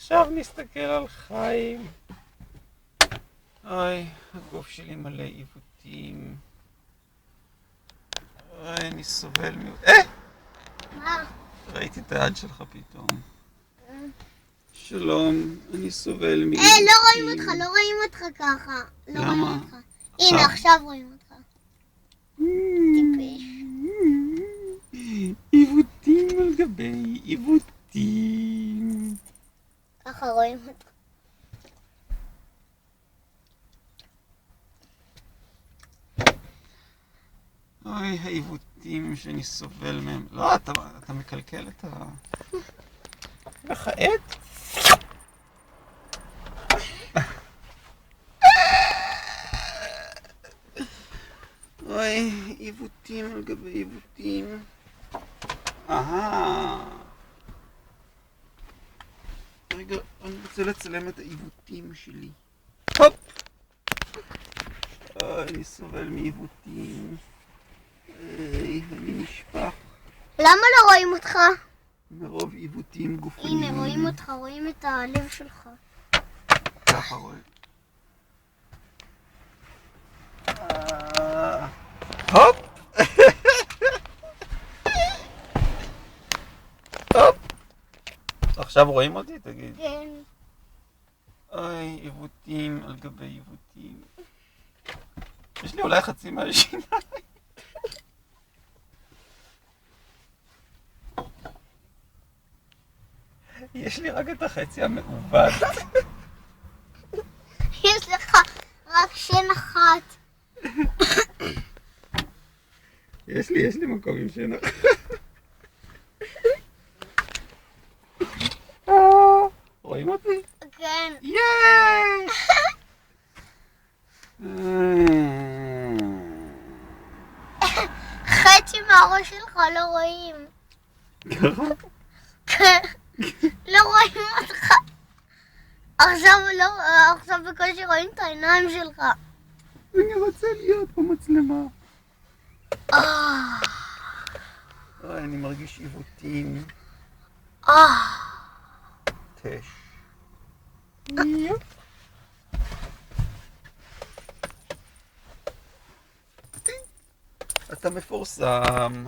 עכשיו נסתכל על חיים. אוי, הגוף שלי מלא עיוותים. אוי, אני סובל מה? ראיתי את היד שלך פתאום. שלום, אני סובל מעיוותים. לא רואים אותך, לא רואים אותך ככה. לא למה? רואים אותך. הנה, עכשיו רואים אותך. טיפש. עיוותים על גבי עיוותים. ככה רואים אותך. אוי, העיוותים שאני סובל מהם. לא, אתה מקלקל את וכעת? אוי, עיוותים על גבי עיוותים. רגע, אני רוצה לצלם את העיוותים שלי. הופ! אוי, אני סובל מעיוותים. אני נשפך למה לא רואים אותך? מרוב עיוותים גופניים. הנה, רואים אותך, רואים את הלב שלך. ככה רואים. הופ! הופ! עכשיו רואים אותי? תגיד. כן. אוי, עיוותים על גבי עיוותים. יש לי אולי חצי מהשיניים. יש לי רק את החצי המעובד. יש לך רק שן אחת. יש לי מקום עם שינה. רואים אותי? כן. יאיי! חצי מהראש שלך לא רואים. ככה? לא רואים אותך. עכשיו בקושי רואים את העיניים שלך. אני רוצה להיות במצלמה. אוי, אני מרגיש עיוותים. תש. אתה מפורסם.